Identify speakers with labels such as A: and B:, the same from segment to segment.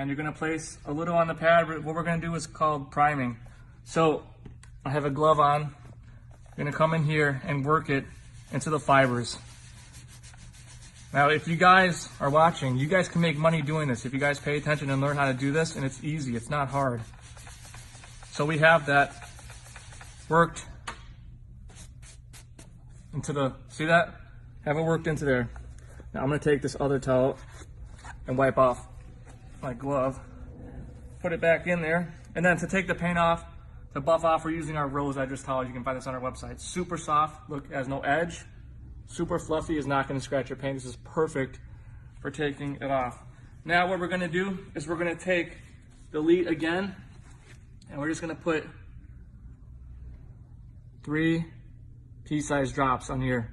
A: and you're gonna place a little on the pad. What we're gonna do is called priming. So I have a glove on. I'm gonna come in here and work it into the fibers. Now, if you guys are watching, you guys can make money doing this. If you guys pay attention and learn how to do this, and it's easy, it's not hard. So we have that worked into the, see that? Have it worked into there. Now I'm gonna take this other towel and wipe off my glove, put it back in there, and then to take the paint off, to buff off, we're using our Rose Edges towels. You can find this on our website. Super soft, look, has no edge. Super fluffy, is not gonna scratch your paint. This is perfect for taking it off. Now what we're gonna do is we're gonna take the lead again, and we're just gonna put 3 pea-sized drops on here.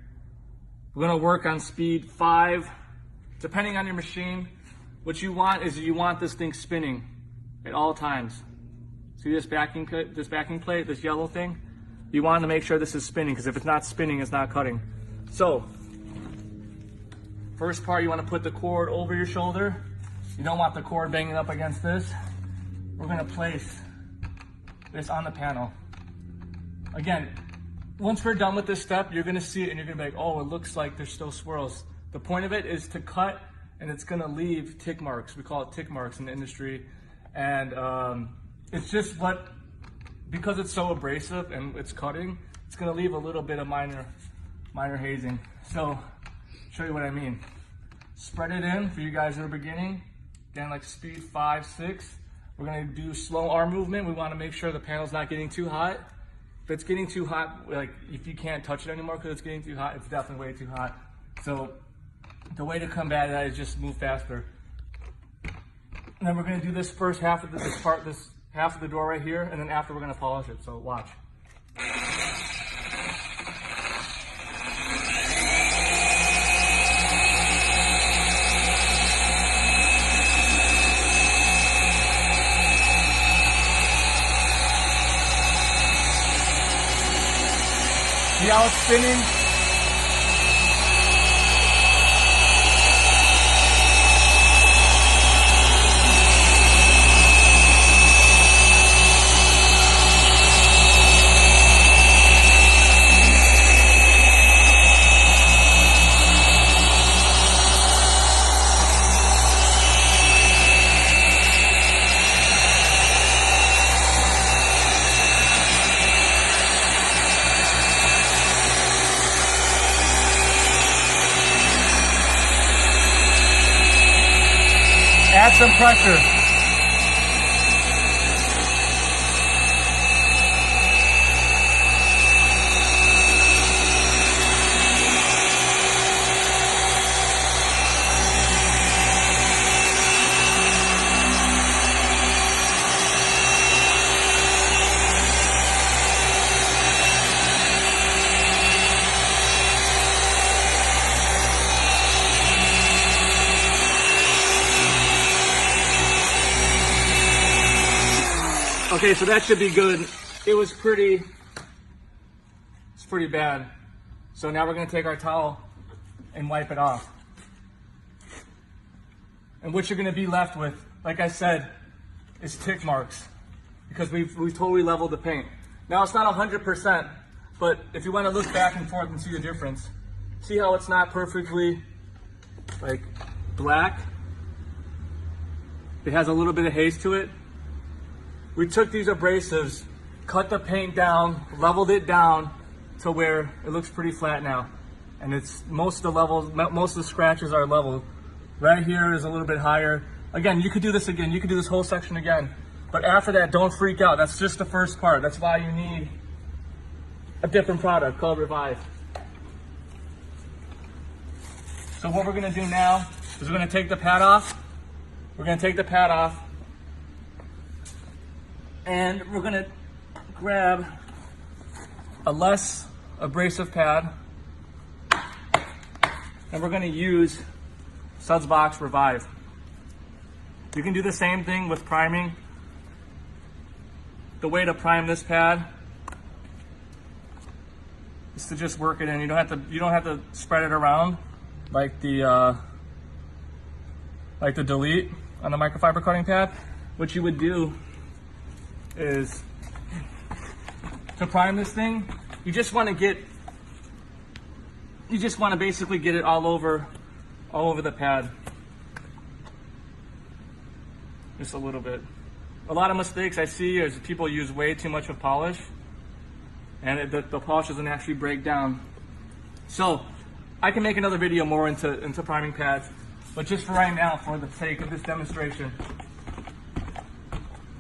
A: We're gonna work on speed 5, depending on your machine. What you want is you want this thing spinning at all times. See this backing plate, this yellow thing? You want to make sure this is spinning, because if it's not spinning, it's not cutting. So, first part, you want to put the cord over your shoulder. You don't want the cord banging up against this. We're gonna place this on the panel. Again, once we're done with this step, you're gonna see it and you're gonna be like, oh, it looks like there's still swirls. The point of it is to cut, and it's gonna leave tick marks. We call it tick marks in the industry. And it's just because it's so abrasive and it's cutting, it's gonna leave a little bit of minor hazing. So, show you what I mean. Spread it in for you guys that are beginning. Again, like speed 5, 6. We're gonna do slow arm movement. We wanna make sure the panel's not getting too hot. If it's getting too hot, like if you can't touch it anymore because it's getting too hot, it's definitely way too hot. So the way to combat that is just move faster. And then we're gonna do this first half of this half of the door right here, and then after we're gonna polish it, so watch. See how it's spinning? Add some pressure. Okay, so that should be good. It's pretty bad. So now we're gonna take our towel and wipe it off. And what you're gonna be left with, like I said, is tick marks, because we've totally leveled the paint. Now it's not 100%, but if you wanna look back and forth and see the difference, see how it's not perfectly like black? It has a little bit of haze to it. We took these abrasives, cut the paint down, leveled it down to where it looks pretty flat now. And it's most of the scratches are leveled. Right here is a little bit higher. Again, you could do this again. You could do this whole section again. But after that, don't freak out. That's just the first part. That's why you need a different product called Revive. So what we're gonna do now is we're gonna take the pad off. And we're gonna grab a less abrasive pad, and we're gonna use Suds Box Revive. You can do the same thing with priming. The way to prime this pad is to just work it in. You don't have to spread it around like the delete. on the microfiber cutting pad, what you would do is to prime this thing, you just want to basically get it all over the pad. Just a little bit. A lot of mistakes I see is people use way too much of polish, and the polish doesn't actually break down. So I can make another video more into priming pads, but just for right now, for the sake of this demonstration,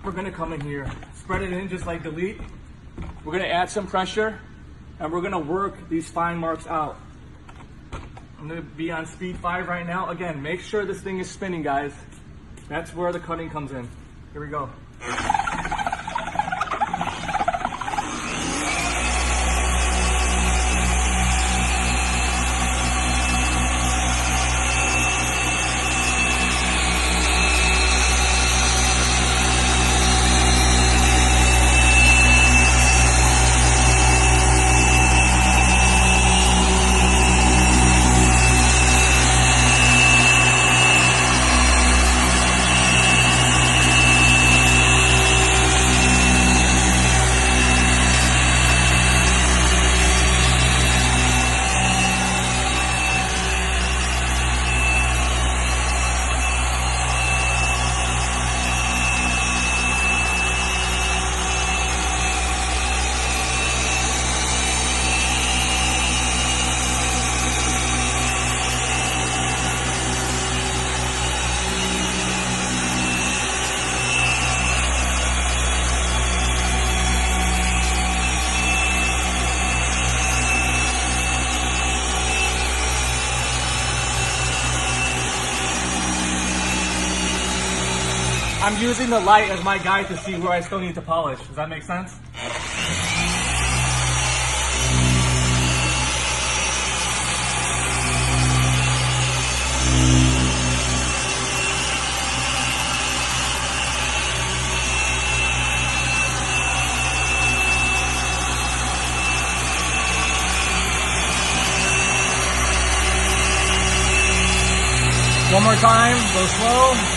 A: we're gonna come in here, spread it in just like delete. We're gonna add some pressure, and we're gonna work these fine marks out. I'm gonna be on speed 5 right now. Again, make sure this thing is spinning, guys. That's where the cutting comes in. Here we go. I'm using the light as my guide to see where I still need to polish. Does that make sense? One more time, go slow.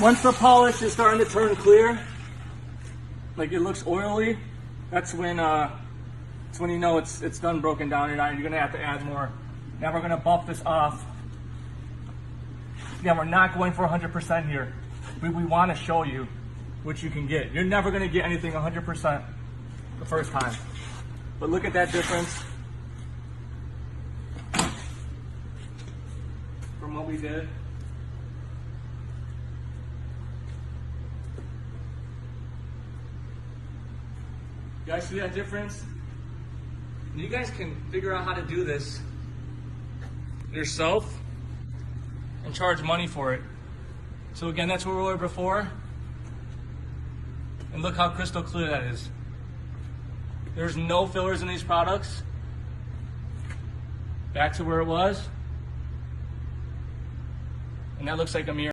A: Once the polish is starting to turn clear, like it looks oily, that's when you know it's done broken down. You're gonna have to add more. Now we're gonna buff this off. Yeah, we're not going for 100% here. We want to show you what you can get. You're never gonna get anything 100% the first time. But look at that difference from what we did. You guys see that difference? You guys can figure out how to do this yourself and charge money for it. So again, that's where we were before. And look how crystal clear that is. There's no fillers in these products. Back to where it was. And that looks like a mirror.